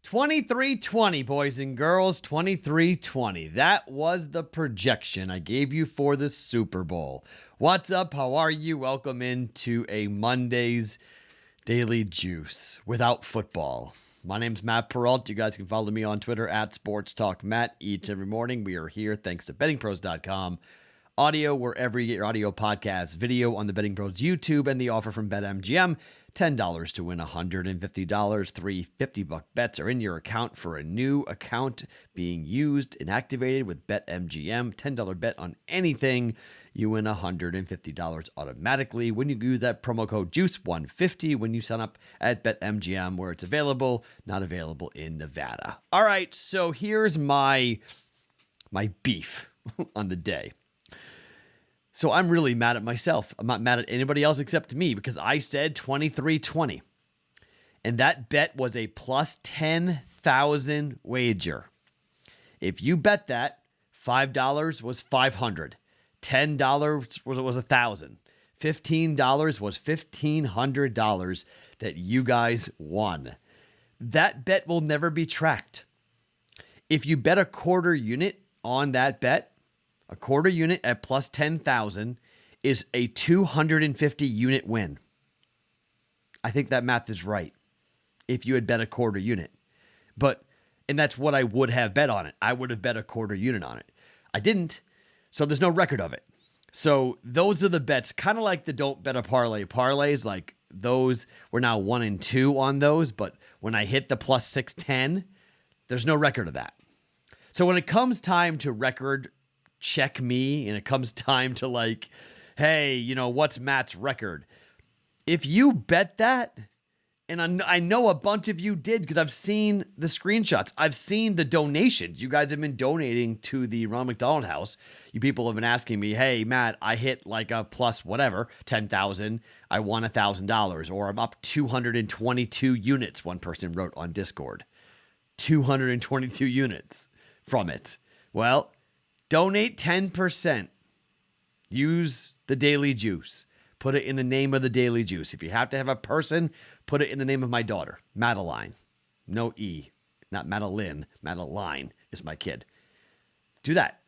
2320, boys and girls, 2320. That was the projection I gave you for the Super Bowl. What's up? How are you? Welcome into a Monday's Daily Juice without football. My name's Matt Perrault. You guys can follow me on Twitter at SportsTalkMatt. Each and every morning we are here thanks to BettingPros.com. Audio wherever you get your audio podcasts, video on the Betting Pros YouTube, and the offer from BetMGM. $10 to win $150. 3 $50 bets are in your account for a new account being used and activated with BetMGM. $10 bet on anything, you win $150 automatically when you use that promo code JUICE150 when you sign up at BetMGM, where it's available, not available in Nevada. All right, so here's my beef on the day. So I'm really mad at myself. I'm not mad at anybody else except me because I said 2320. And that bet was a plus 10,000 wager. If you bet that, $5 was $500. $10 was $1,000. $15 was $1,500 that you guys won. That bet will never be tracked. If you bet a quarter unit on that bet, a quarter unit at plus 10,000 is a 250 unit win. I think that math is right if you had bet a quarter unit. And that's what I would have bet on it. I would have bet a quarter unit on it. I didn't, so there's no record of it. So those are the bets, kind of like the don't bet a parlay parlays, like those, we're now 1 and 2 on those, but when I hit the plus 610, there's no record of that. So when it comes time to record check me and it comes time to like, hey, what's Matt's record? If you bet that, and I know a bunch of you did because I've seen the screenshots. I've seen the donations. You guys have been donating to the Ronald McDonald House. You people have been asking me, hey, Matt, I hit like a plus whatever, 10,000. I won $1,000, or I'm up 222 units, one person wrote on Discord. 222 units from it. Well, donate 10%. Use the Daily Juice. Put it in the name of the Daily Juice. If you have to have a person, put it in the name of my daughter, Madeline. No E. Not Madeline. Madeline is my kid. Do that.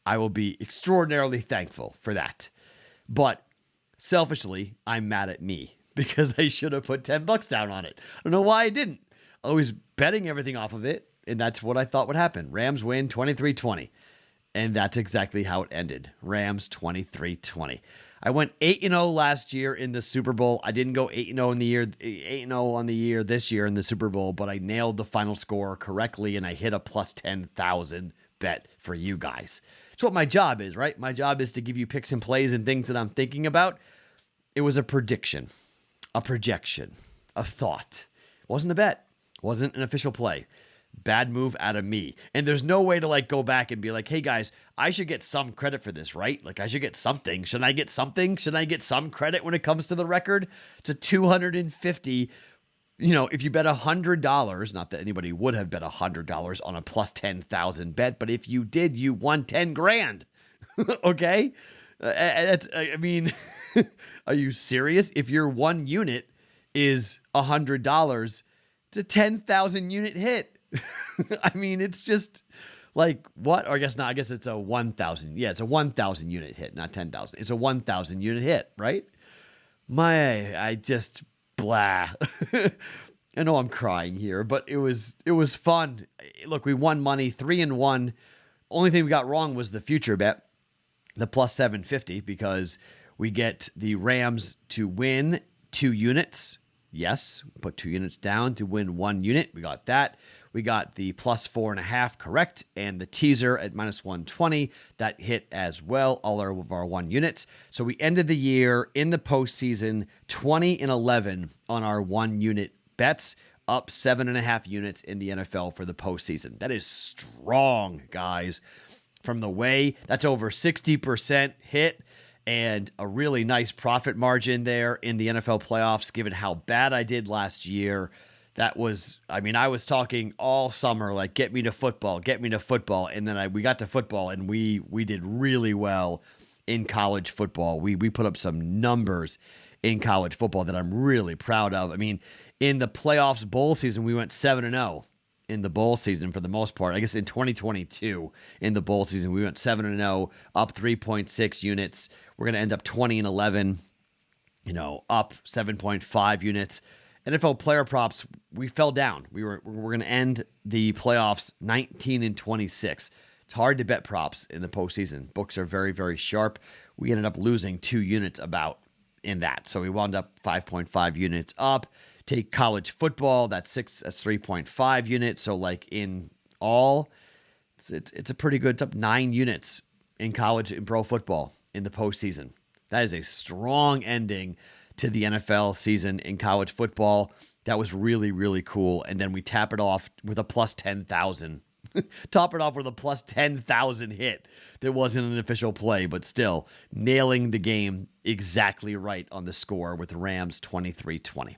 I will be extraordinarily thankful for that. But selfishly, I'm mad at me because I should have put $10 down on it. I don't know why I didn't. I was betting everything off of it, and that's what I thought would happen. Rams win 23-20. And that's exactly how it ended. Rams 23-20. I went 8-0 last year in the Super Bowl. I didn't go 8-0 in the year, 8-0 on the year this year in the Super Bowl, but I nailed the final score correctly and I hit a plus 10,000 bet for you guys. It's what my job is, right? My job is to give you picks and plays and things that I'm thinking about. It was a prediction, a projection, a thought. It wasn't a bet. It wasn't an official play. Bad move out of me. And there's no way to like go back and be like, hey guys, I should get some credit for this, right? Like I should get something. Should I get something? Should I get some credit when it comes to the record? It's a 250. If you bet $100, not that anybody would have bet $100 on a plus 10,000 bet, but if you did, you won 10 grand. Okay. Are you serious? If your one unit is $100, it's a 10,000 unit hit. It's just like what? Or I guess not. I guess it's a 1,000. Yeah, it's a 1,000 unit hit, not 10,000. It's a 1,000 unit hit, right? I just blah. I know I'm crying here, but it was fun. Look, we won money, 3-1. Only thing we got wrong was the future bet, the plus 750, because we get the Rams to win 2 units. Yes, put 2 units down to win 1 unit. We got that. We got the plus 4.5 correct, and the teaser at minus 120 that hit as well. All of our 1 units. So we ended the year in the postseason 20-11 on our 1 unit bets, up 7.5 units in the NFL for the postseason. That is strong, guys. From the way that's over 60% hit. And a really nice profit margin there in the NFL playoffs, given how bad I did last year. That was, I was talking all summer, like, get me to football. And then we got to football, and we did really well in college football. We put up some numbers in college football that I'm really proud of. In the playoffs bowl season, we went 7-0. in the bowl season for the most part. I guess in 2022 in the bowl season, we went 7-0, up 3.6 units. We're going to end up 20-11, up 7.5 units. NFL player props, we fell down. We're going to end the playoffs 19-26. It's hard to bet props in the postseason. Books are very, very sharp. We ended up losing 2 units about in that. So we wound up 5.5 units up. Take college football, that's 3.5 units. So like in all, it's a pretty good, it's up 9 units in college and pro football in the postseason. That is a strong ending to the NFL season in college football. That was really, really cool. And then we tap it off with a plus 10,000. Top it off with a plus 10,000 hit. That wasn't an official play, but still nailing the game exactly right on the score with Rams 23-20.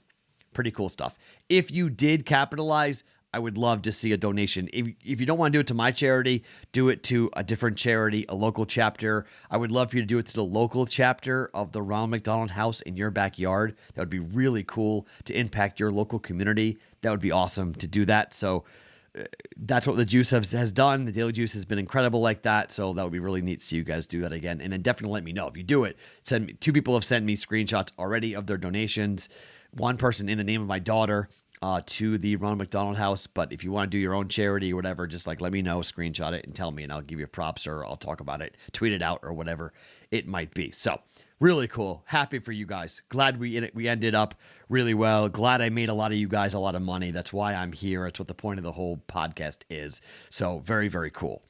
Pretty cool stuff. If you did capitalize, I would love to see a donation. If you don't want to do it to my charity, do it to a different charity, a local chapter. I would love for you to do it to the local chapter of the Ronald McDonald House in your backyard. That would be really cool to impact your local community. That would be awesome to do that. So that's what the Juice has done. The Daily Juice has been incredible like that. So that would be really neat to see you guys do that again. And then definitely let me know. If you do it, 2 people have sent me screenshots already of their donations. One person in the name of my daughter to the Ronald McDonald House. But if you want to do your own charity or whatever, just like let me know, screenshot it and tell me, and I'll give you props or I'll talk about it, tweet it out or whatever it might be. So really cool. Happy for you guys. Glad we ended up really well. Glad I made a lot of you guys a lot of money. That's why I'm here. That's what the point of the whole podcast is. So very, very cool.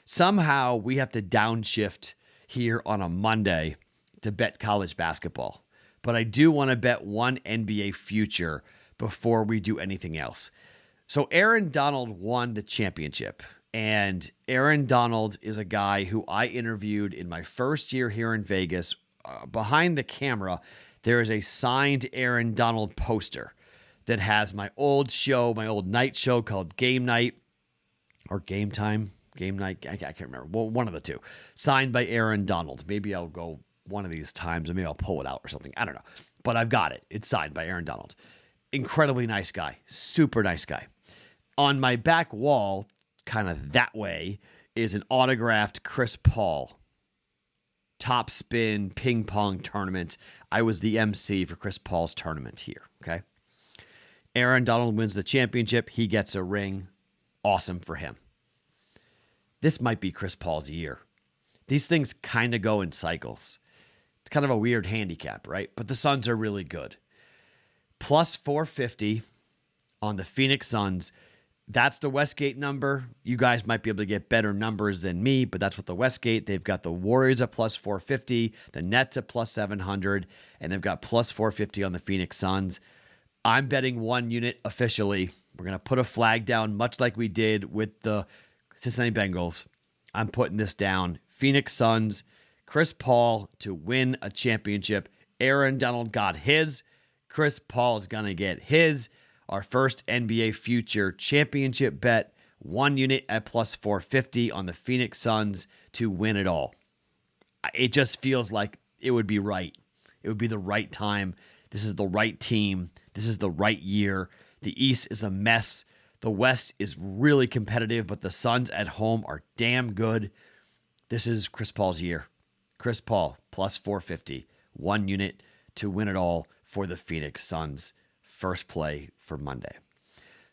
Somehow we have to downshift here on a Monday to bet college basketball. But I do want to bet one NBA future before we do anything else. So Aaron Donald won the championship. And Aaron Donald is a guy who I interviewed in my first year here in Vegas. Behind the camera, there is a signed Aaron Donald poster that has my old night show called Game Night or Game Time, Game Night. I can't remember. Well, one of the two. Signed by Aaron Donald. Maybe I'll go one of these times, or maybe I'll pull it out or something. I don't know. But I've got it. It's signed by Aaron Donald. Incredibly nice guy. Super nice guy. On my back wall, kind of that way, is an autographed Chris Paul top spin ping pong tournament. I was the MC for Chris Paul's tournament here, okay? Aaron Donald wins the championship. He gets a ring. Awesome for him. This might be Chris Paul's year. These things kind of go in cycles. It's kind of a weird handicap, right? But the Suns are really good. Plus 450 on the Phoenix Suns. That's the Westgate number. You guys might be able to get better numbers than me, but that's what the Westgate. They've got the Warriors at plus 450, the Nets at plus 700, and they've got plus 450 on the Phoenix Suns. I'm betting 1 unit officially. We're going to put a flag down, much like we did with the Cincinnati Bengals. I'm putting this down. Phoenix Suns, Chris Paul to win a championship. Aaron Donald got his. Chris Paul is going to get his. Our first NBA future championship bet, 1 unit at plus 450 on the Phoenix Suns to win it all. It just feels like it would be right. It would be the right time. This is the right team. This is the right year. The East is a mess. The West is really competitive, but the Suns at home are damn good. This is Chris Paul's year. Chris Paul plus 450, 1 unit to win it all for the Phoenix Suns. First play for Monday.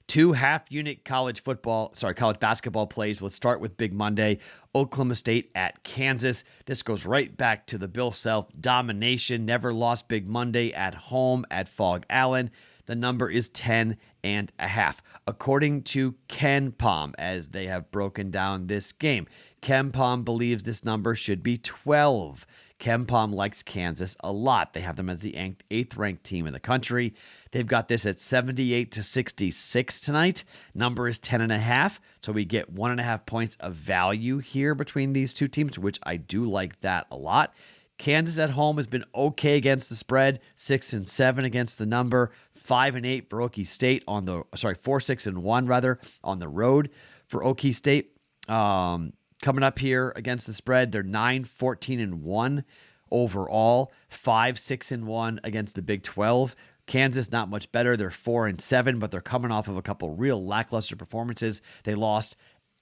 2 half-unit college basketball plays. Let's start with Big Monday. Oklahoma State at Kansas. This goes right back to the Bill Self domination. Never lost Big Monday at home at Fog Allen. The number is 10.5. According to Ken Palm, as they have broken down this game, Ken Palm believes this number should be 12. Ken Palm likes Kansas a lot. They have them as the 8th ranked team in the country. They've got this at 78-66 tonight. Number is 10.5. So we get 1.5 points of value here between these two teams, which I do like that a lot. Kansas at home has been okay against the spread, 6-7 against the number, 5-8 for Okie State 4-6-1 rather on the road for Okie State. Coming up here against the spread, they're 9-14-1 overall, 5-6-1 against the Big 12. Kansas, not much better. They're 4-7, but they're coming off of a couple real lackluster performances. They lost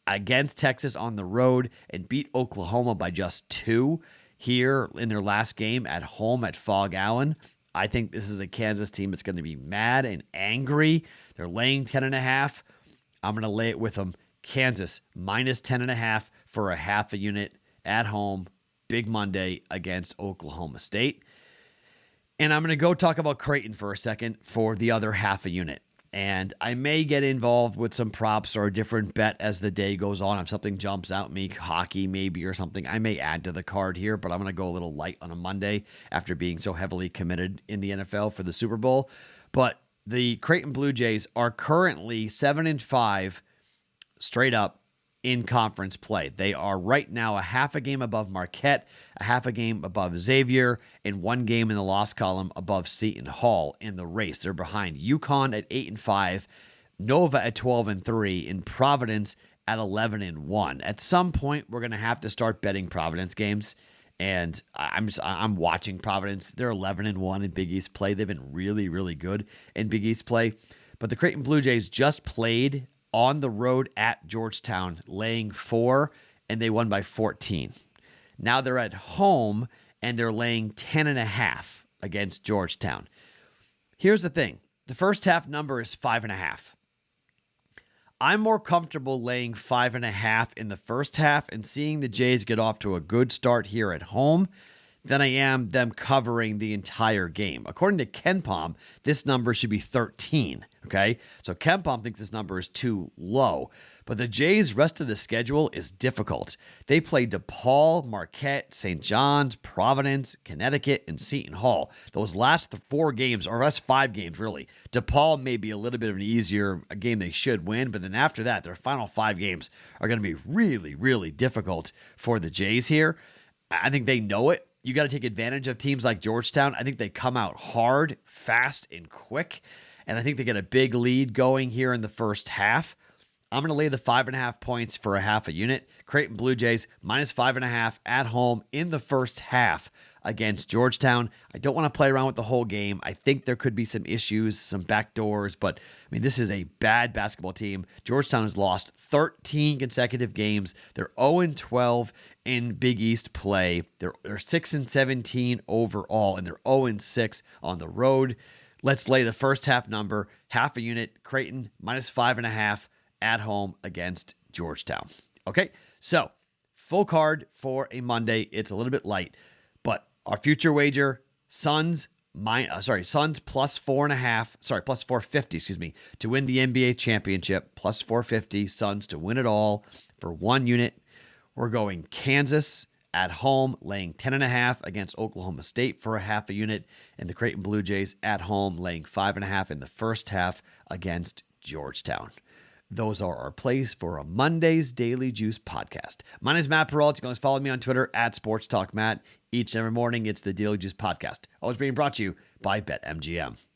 against Texas on the road and beat Oklahoma by just 2 here in their last game at home at Fog Allen. I think this is a Kansas team that's going to be mad and angry. They're laying 10.5. I'm going to lay it with them. Kansas minus 10.5 for a half a unit at home. Big Monday against Oklahoma State. And I'm going to go talk about Creighton for a second for the other half a unit. And I may get involved with some props or a different bet as the day goes on. If something jumps out me, hockey maybe or something, I may add to the card here, but I'm going to go a little light on a Monday after being so heavily committed in the NFL for the Super Bowl. But the Creighton Blue Jays are currently 7-5 straight up in conference play. They are right now a half a game above Marquette, a half a game above Xavier, and 1 game in the loss column above Seton Hall in the race. They're behind UConn at 8-5, Nova at 12-3, and Providence at 11-1. At some point, we're going to have to start betting Providence games, and I'm watching Providence. They're 11-1 in Big East play. They've been really, really good in Big East play. But the Creighton Blue Jays just played on the road at Georgetown, laying 4, and they won by 14. Now they're at home, and they're laying 10.5 against Georgetown. Here's the thing. The first half number is 5.5. I'm more comfortable laying 5.5 in the first half and seeing the Jays get off to a good start here at home than I am them covering the entire game. According to KenPom, this number should be 13, okay? So KenPom thinks this number is too low. But the Jays' rest of the schedule is difficult. They play DePaul, Marquette, St. John's, Providence, Connecticut, and Seton Hall. Those last 4 games, or last 5 games, really. DePaul may be a little bit of an easier game they should win, but then after that, their final 5 games are going to be really, really difficult for the Jays here. I think they know it. You got to take advantage of teams like Georgetown. I think they come out hard, fast, and quick. And I think they get a big lead going here in the first half. I'm going to lay the 5.5 points for a half a unit. Creighton Blue Jays minus 5.5 at home in the first half against Georgetown. I don't want to play around with the whole game. I think there could be some issues, some backdoors, but I mean, this is a bad basketball team. Georgetown has lost 13 consecutive games. They're 0-12 in Big East play. They're 6-17 overall, and they're 0-6 on the road. Let's lay the first half number, half a unit, Creighton minus 5.5 at home against Georgetown. Okay, so full card for a Monday. It's a little bit light, but our future wager, Suns plus 4.5, plus 450, to win the NBA championship, plus 450, Suns to win it all for 1 unit. We're going Kansas at home, laying 10.5 against Oklahoma State for a half a unit, and the Creighton Blue Jays at home, laying 5.5 in the first half against Georgetown. Those are our plays for a Monday's Daily Juice podcast. My name is Matt Perrault. You can always follow me on Twitter at SportsTalkMatt. Each and every morning, it's the Daily Juice podcast. Always being brought to you by BetMGM.